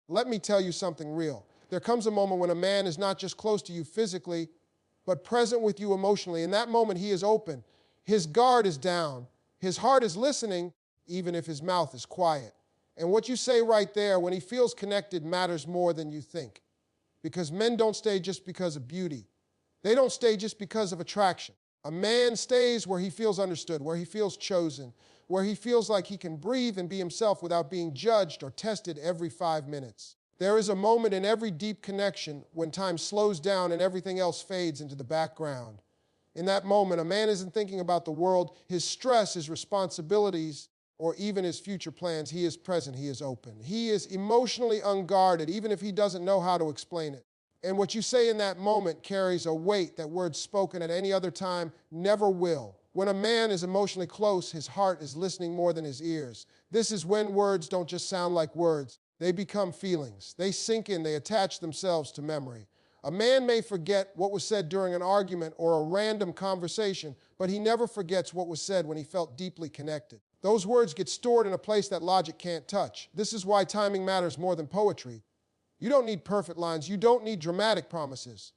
Let me tell you something real. There comes a moment when a man is not just close to you physically, but present with you emotionally. In that moment, he is open. His guard is down. His heart is listening, even if his mouth is quiet. And what you say right there, when he feels connected, matters more than you think. Because men don't stay just because of beauty. They don't stay just because of attraction. A man stays where he feels understood, where he feels chosen, where he feels like he can breathe and be himself without being judged or tested every 5 minutes. There is a moment in every deep connection when time slows down and everything else fades into the background. In that moment, a man isn't thinking about the world, his stress, his responsibilities, or even his future plans. He is present, he is open. He is emotionally unguarded, even if he doesn't know how to explain it. And what you say in that moment carries a weight that words spoken at any other time never will. When a man is emotionally close, his heart is listening more than his ears. This is when words don't just sound like words. They become feelings. They sink in, they attach themselves to memory. A man may forget what was said during an argument or a random conversation, but he never forgets what was said when he felt deeply connected. Those words get stored in a place that logic can't touch. This is why timing matters more than poetry. You don't need perfect lines. You don't need dramatic promises.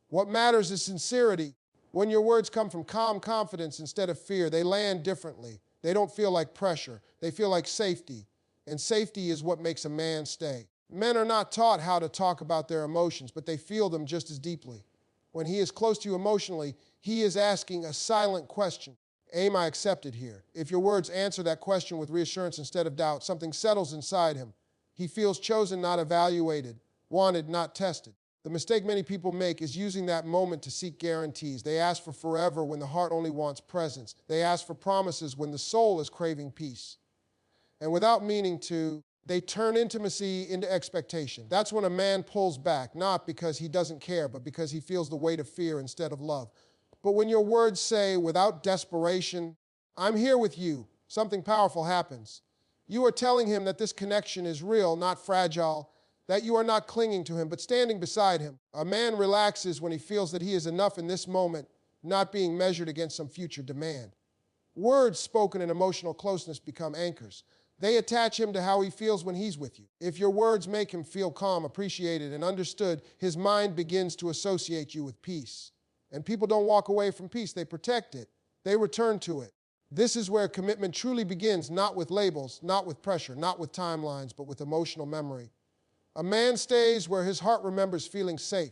What matters is sincerity. When your words come from calm confidence instead of fear, they land differently. They don't feel like pressure. They feel like safety. And safety is what makes a man stay. Men are not taught how to talk about their emotions, but they feel them just as deeply. When he is close to you emotionally, he is asking a silent question. Am I accepted here? If your words answer that question with reassurance instead of doubt, something settles inside him. He feels chosen, not evaluated, wanted, not tested. The mistake many people make is using that moment to seek guarantees. They ask for forever when the heart only wants presence. They ask for promises when the soul is craving peace. And without meaning to, they turn intimacy into expectation. That's when a man pulls back, not because he doesn't care, but because he feels the weight of fear instead of love. But when your words say, without desperation, I'm here with you, something powerful happens. You are telling him that this connection is real, not fragile, that you are not clinging to him, but standing beside him. A man relaxes when he feels that he is enough in this moment, not being measured against some future demand. Words spoken in emotional closeness become anchors. They attach him to how he feels when he's with you. If your words make him feel calm, appreciated, and understood, his mind begins to associate you with peace. And people don't walk away from peace. They protect it. They return to it. This is where commitment truly begins, not with labels, not with pressure, not with timelines, but with emotional memory. A man stays where his heart remembers feeling safe,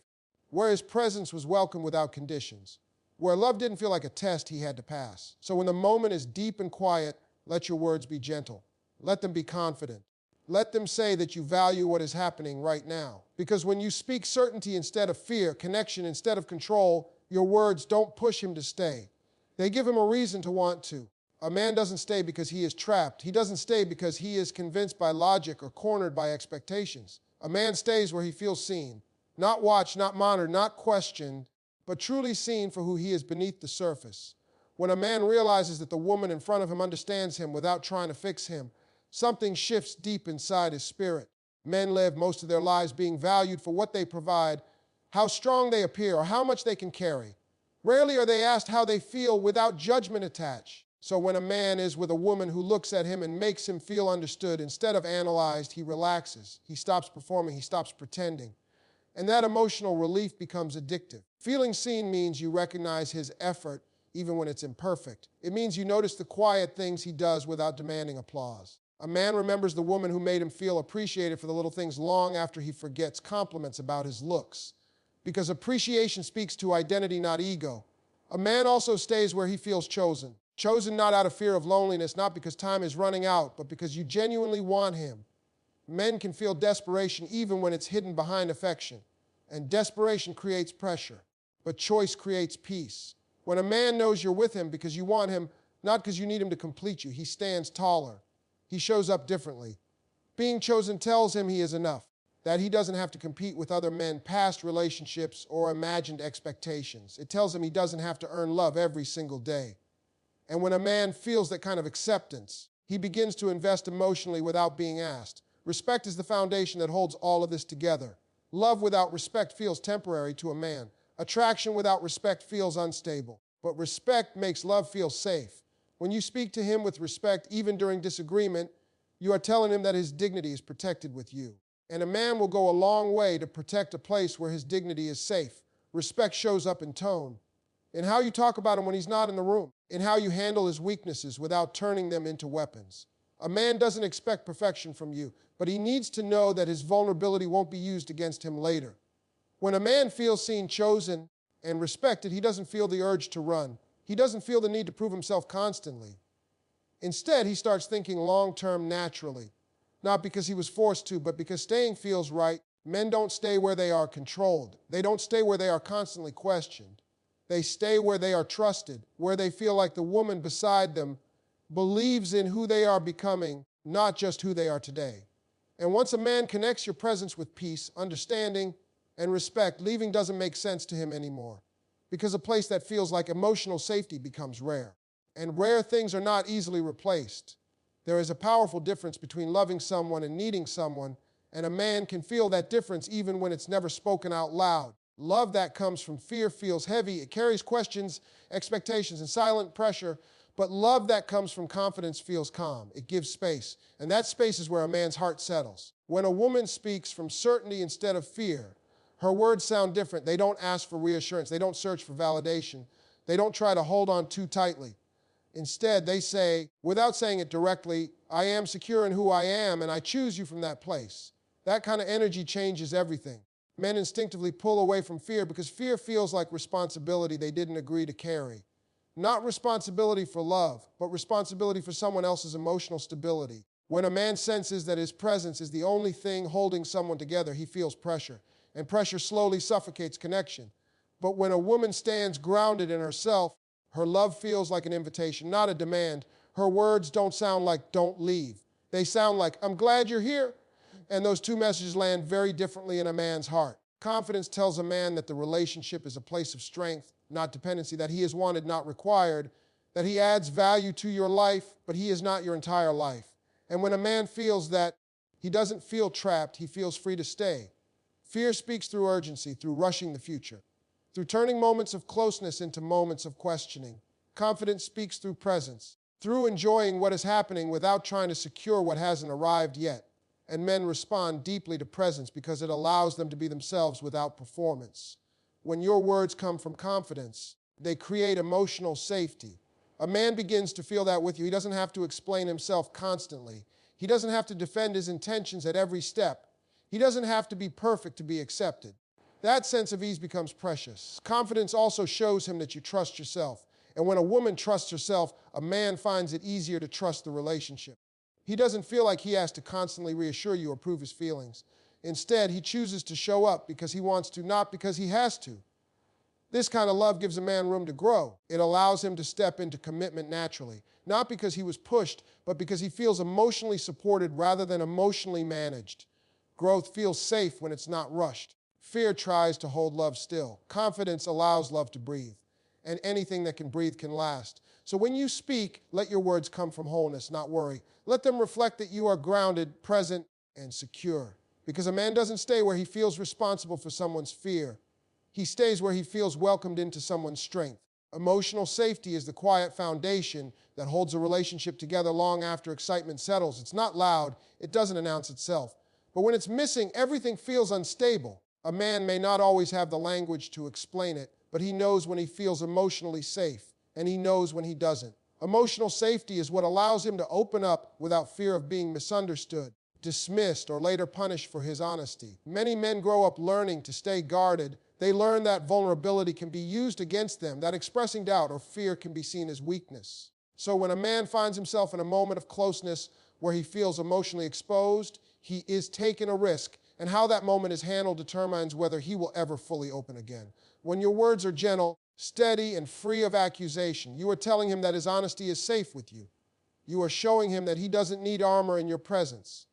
where his presence was welcome without conditions, where love didn't feel like a test he had to pass. So when the moment is deep and quiet, let your words be gentle. Let them be confident. Let them say that you value what is happening right now. Because when you speak certainty instead of fear, connection instead of control, your words don't push him to stay. They give him a reason to want to. A man doesn't stay because he is trapped. He doesn't stay because he is convinced by logic or cornered by expectations. A man stays where he feels seen, not watched, not monitored, not questioned, but truly seen for who he is beneath the surface. When a man realizes that the woman in front of him understands him without trying to fix him, something shifts deep inside his spirit. Men live most of their lives being valued for what they provide, how strong they appear, or how much they can carry. Rarely are they asked how they feel without judgment attached. So when a man is with a woman who looks at him and makes him feel understood, instead of analyzed, he relaxes. He stops performing. He stops pretending. And that emotional relief becomes addictive. Feeling seen means you recognize his effort even when it's imperfect. It means you notice the quiet things he does without demanding applause. A man remembers the woman who made him feel appreciated for the little things long after he forgets compliments about his looks. Because appreciation speaks to identity, not ego. A man also stays where he feels chosen. Chosen not out of fear of loneliness, not because time is running out, but because you genuinely want him. Men can feel desperation even when it's hidden behind affection. And desperation creates pressure, but choice creates peace. When a man knows you're with him because you want him, not because you need him to complete you, he stands taller. He shows up differently. Being chosen tells him he is enough, that he doesn't have to compete with other men, past relationships, or imagined expectations. It tells him he doesn't have to earn love every single day. And when a man feels that kind of acceptance, he begins to invest emotionally without being asked. Respect is the foundation that holds all of this together. Love without respect feels temporary to a man. Attraction without respect feels unstable. But respect makes love feel safe. When you speak to him with respect, even during disagreement, you are telling him that his dignity is protected with you. And a man will go a long way to protect a place where his dignity is safe. Respect shows up in tone, in how you talk about him when he's not in the room, in how you handle his weaknesses without turning them into weapons. A man doesn't expect perfection from you, but he needs to know that his vulnerability won't be used against him later. When a man feels seen, chosen, and respected, he doesn't feel the urge to run. He doesn't feel the need to prove himself constantly. Instead, he starts thinking long-term naturally, not because he was forced to, but because staying feels right. Men don't stay where they are controlled. They don't stay where they are constantly questioned. They stay where they are trusted, where they feel like the woman beside them believes in who they are becoming, not just who they are today. And once a man connects your presence with peace, understanding, and respect, leaving doesn't make sense to him anymore, because a place that feels like emotional safety becomes rare. And rare things are not easily replaced. There is a powerful difference between loving someone and needing someone, and a man can feel that difference even when it's never spoken out loud. Love that comes from fear feels heavy. It carries questions, expectations, and silent pressure. But love that comes from confidence feels calm. It gives space. And that space is where a man's heart settles. When a woman speaks from certainty instead of fear, her words sound different. They don't ask for reassurance. They don't search for validation. They don't try to hold on too tightly. Instead, they say, without saying it directly, I am secure in who I am, and I choose you from that place. That kind of energy changes everything. Men instinctively pull away from fear because fear feels like responsibility they didn't agree to carry. Not responsibility for love, but responsibility for someone else's emotional stability. When a man senses that his presence is the only thing holding someone together, he feels pressure, and pressure slowly suffocates connection. But when a woman stands grounded in herself, her love feels like an invitation, not a demand. Her words don't sound like "don't leave." They sound like "I'm glad you're here." And those two messages land very differently in a man's heart. Confidence tells a man that the relationship is a place of strength, not dependency, that he is wanted, not required, that he adds value to your life, but he is not your entire life. And when a man feels that, he doesn't feel trapped, he feels free to stay. Fear speaks through urgency, through rushing the future, through turning moments of closeness into moments of questioning. Confidence speaks through presence, through enjoying what is happening without trying to secure what hasn't arrived yet. And men respond deeply to presence because it allows them to be themselves without performance. When your words come from confidence, they create emotional safety. A man begins to feel that with you. He doesn't have to explain himself constantly. He doesn't have to defend his intentions at every step. He doesn't have to be perfect to be accepted. That sense of ease becomes precious. Confidence also shows him that you trust yourself. And when a woman trusts herself, a man finds it easier to trust the relationship. He doesn't feel like he has to constantly reassure you or prove his feelings. Instead, he chooses to show up because he wants to, not because he has to. This kind of love gives a man room to grow. It allows him to step into commitment naturally, not because he was pushed, but because he feels emotionally supported rather than emotionally managed. Growth feels safe when it's not rushed. Fear tries to hold love still. Confidence allows love to breathe, and anything that can breathe can last. So when you speak, let your words come from wholeness, not worry. Let them reflect that you are grounded, present, and secure. Because a man doesn't stay where he feels responsible for someone's fear. He stays where he feels welcomed into someone's strength. Emotional safety is the quiet foundation that holds a relationship together long after excitement settles. It's not loud. It doesn't announce itself. But when it's missing, everything feels unstable. A man may not always have the language to explain it, but he knows when he feels emotionally safe, and he knows when he doesn't. Emotional safety is what allows him to open up without fear of being misunderstood, dismissed, or later punished for his honesty. Many men grow up learning to stay guarded. They learn that vulnerability can be used against them, that expressing doubt or fear can be seen as weakness. So when a man finds himself in a moment of closeness where he feels emotionally exposed, he is taking a risk, and how that moment is handled determines whether he will ever fully open again. When your words are gentle, steady, and free of accusation, you are telling him that his honesty is safe with you. You are showing him that he doesn't need armor in your presence,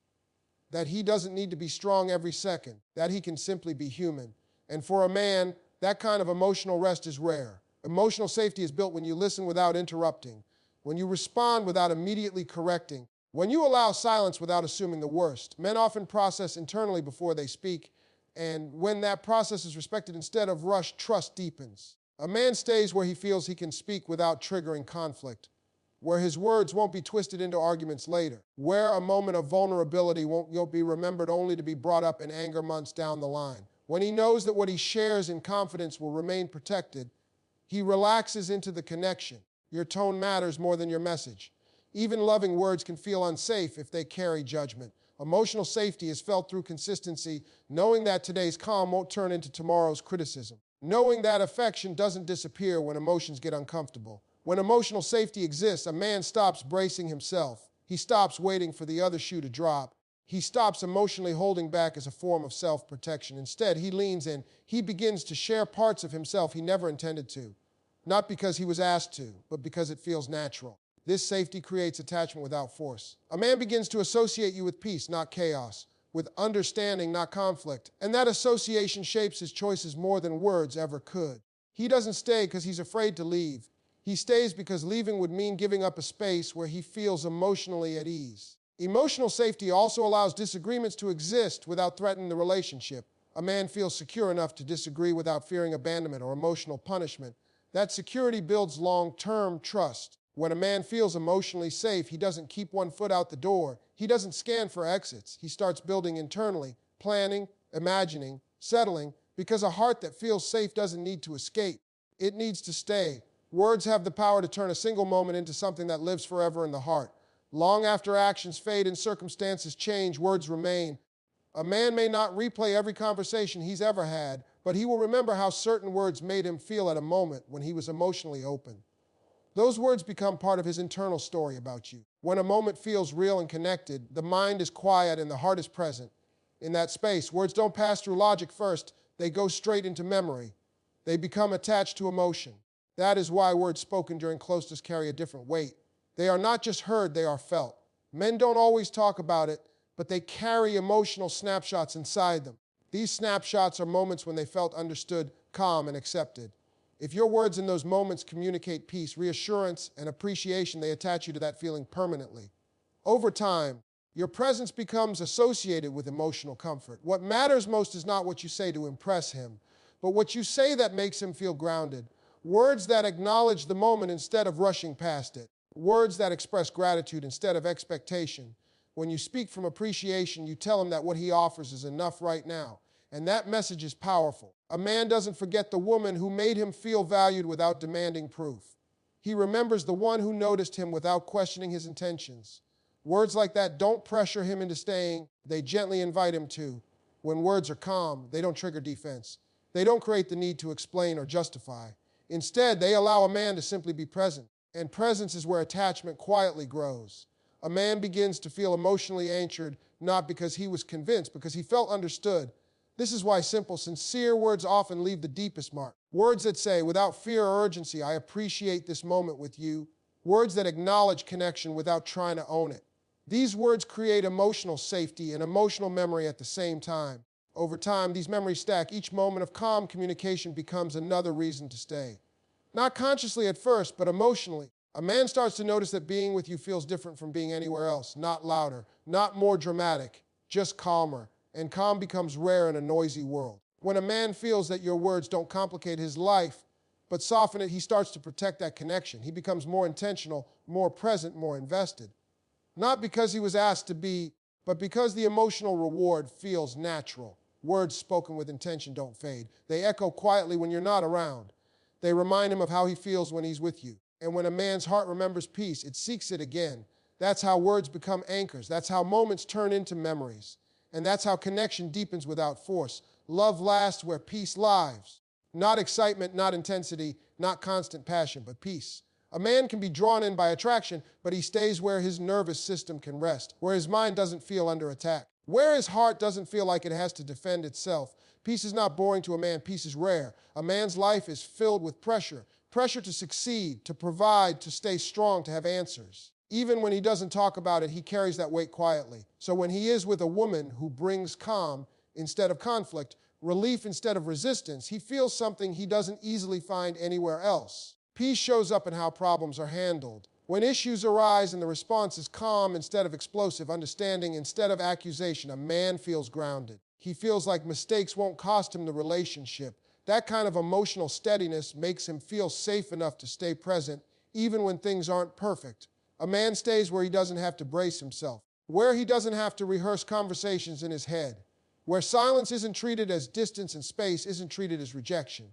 that he doesn't need to be strong every second, that he can simply be human. And for a man, that kind of emotional rest is rare. Emotional safety is built when you listen without interrupting, when you respond without immediately correcting, when you allow silence without assuming the worst. Men often process internally before they speak, and when that process is respected instead of rushed, trust deepens. A man stays where he feels he can speak without triggering conflict, where his words won't be twisted into arguments later, where a moment of vulnerability won't be remembered only to be brought up in anger months down the line. When he knows that what he shares in confidence will remain protected, he relaxes into the connection. Your tone matters more than your message. Even loving words can feel unsafe if they carry judgment. Emotional safety is felt through consistency, knowing that today's calm won't turn into tomorrow's criticism. Knowing that affection doesn't disappear when emotions get uncomfortable. When emotional safety exists, a man stops bracing himself. He stops waiting for the other shoe to drop. He stops emotionally holding back as a form of self-protection. Instead, he leans in. He begins to share parts of himself he never intended to. Not because he was asked to, but because it feels natural. This safety creates attachment without force. A man begins to associate you with peace, not chaos, with understanding, not conflict. And that association shapes his choices more than words ever could. He doesn't stay because he's afraid to leave. He stays because leaving would mean giving up a space where he feels emotionally at ease. Emotional safety also allows disagreements to exist without threatening the relationship. A man feels secure enough to disagree without fearing abandonment or emotional punishment. That security builds long-term trust. When a man feels emotionally safe, he doesn't keep one foot out the door. He doesn't scan for exits. He starts building internally, planning, imagining, settling, because a heart that feels safe doesn't need to escape. It needs to stay. Words have the power to turn a single moment into something that lives forever in the heart. Long after actions fade and circumstances change, words remain. A man may not replay every conversation he's ever had, but he will remember how certain words made him feel at a moment when he was emotionally open. Those words become part of his internal story about you. When a moment feels real and connected, the mind is quiet and the heart is present. In that space, words don't pass through logic first, they go straight into memory. They become attached to emotion. That is why words spoken during closeness carry a different weight. They are not just heard, they are felt. Men don't always talk about it, but they carry emotional snapshots inside them. These snapshots are moments when they felt understood, calm, and accepted. If your words in those moments communicate peace, reassurance, and appreciation, they attach you to that feeling permanently. Over time, your presence becomes associated with emotional comfort. What matters most is not what you say to impress him, but what you say that makes him feel grounded. Words that acknowledge the moment instead of rushing past it. Words that express gratitude instead of expectation. When you speak from appreciation, you tell him that what he offers is enough right now. And that message is powerful. A man doesn't forget the woman who made him feel valued without demanding proof. He remembers the one who noticed him without questioning his intentions. Words like that don't pressure him into staying, they gently invite him to. When words are calm, they don't trigger defense. They don't create the need to explain or justify. Instead, they allow a man to simply be present. And presence is where attachment quietly grows. A man begins to feel emotionally anchored, not because he was convinced, because he felt understood. This is why simple, sincere words often leave the deepest mark. Words that say, without fear or urgency, I appreciate this moment with you. Words that acknowledge connection without trying to own it. These words create emotional safety and emotional memory at the same time. Over time, these memories stack. Each moment of calm communication becomes another reason to stay. Not consciously at first, but emotionally. A man starts to notice that being with you feels different from being anywhere else. Not louder, not more dramatic, just calmer. And calm becomes rare in a noisy world. When a man feels that your words don't complicate his life, but soften it, he starts to protect that connection. He becomes more intentional, more present, more invested. Not because he was asked to be, but because the emotional reward feels natural. Words spoken with intention don't fade. They echo quietly when you're not around. They remind him of how he feels when he's with you. And when a man's heart remembers peace, it seeks it again. That's how words become anchors. That's how moments turn into memories. And that's how connection deepens without force. Love lasts where peace lives. Not excitement, not intensity, not constant passion, but peace. A man can be drawn in by attraction, but he stays where his nervous system can rest, where his mind doesn't feel under attack, where his heart doesn't feel like it has to defend itself. Peace is not boring to a man. Peace is rare. A man's life is filled with pressure. Pressure to succeed, to provide, to stay strong, to have answers. Even when he doesn't talk about it, he carries that weight quietly. So when he is with a woman who brings calm instead of conflict, relief instead of resistance, he feels something he doesn't easily find anywhere else. Peace shows up in how problems are handled. When issues arise and the response is calm instead of explosive, understanding instead of accusation, a man feels grounded. He feels like mistakes won't cost him the relationship. That kind of emotional steadiness makes him feel safe enough to stay present even when things aren't perfect. A man stays where he doesn't have to brace himself, where he doesn't have to rehearse conversations in his head, where silence isn't treated as distance and space isn't treated as rejection.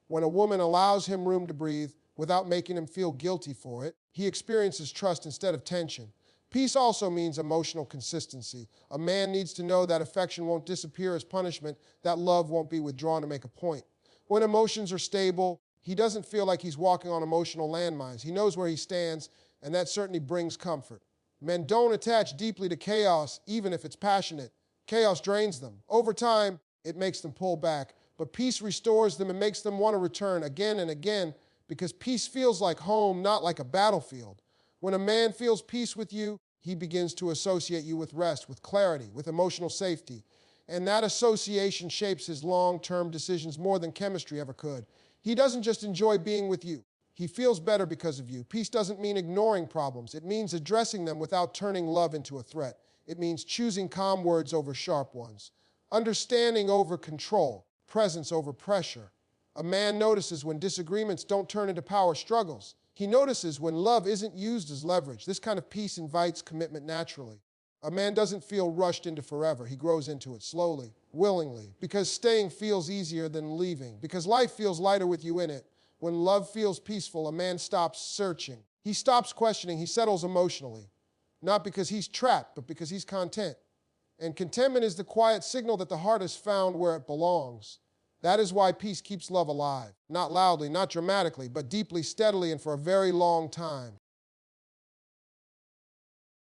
When a woman allows him room to breathe without making him feel guilty for it, he experiences trust instead of tension. Peace also means emotional consistency. A man needs to know that affection won't disappear as punishment, that love won't be withdrawn to make a point. When emotions are stable, he doesn't feel like he's walking on emotional landmines. He knows where he stands, and that certainly brings comfort. Men don't attach deeply to chaos, even if it's passionate. Chaos drains them. Over time, it makes them pull back, but peace restores them and makes them want to return again and again, because peace feels like home, not like a battlefield. When a man feels peace with you, he begins to associate you with rest, with clarity, with emotional safety. And that association shapes his long-term decisions more than chemistry ever could. He doesn't just enjoy being with you. He feels better because of you. Peace doesn't mean ignoring problems. It means addressing them without turning love into a threat. It means choosing calm words over sharp ones, understanding over control, presence over pressure. A man notices when disagreements don't turn into power struggles. He notices when love isn't used as leverage. This kind of peace invites commitment naturally. A man doesn't feel rushed into forever. He grows into it slowly, willingly, because staying feels easier than leaving, because life feels lighter with you in it. When love feels peaceful, a man stops searching. He stops questioning. He settles emotionally, not because he's trapped, but because he's content. And contentment is the quiet signal that the heart has found where it belongs. That is why peace keeps love alive, not loudly, not dramatically, but deeply, steadily, and for a very long time.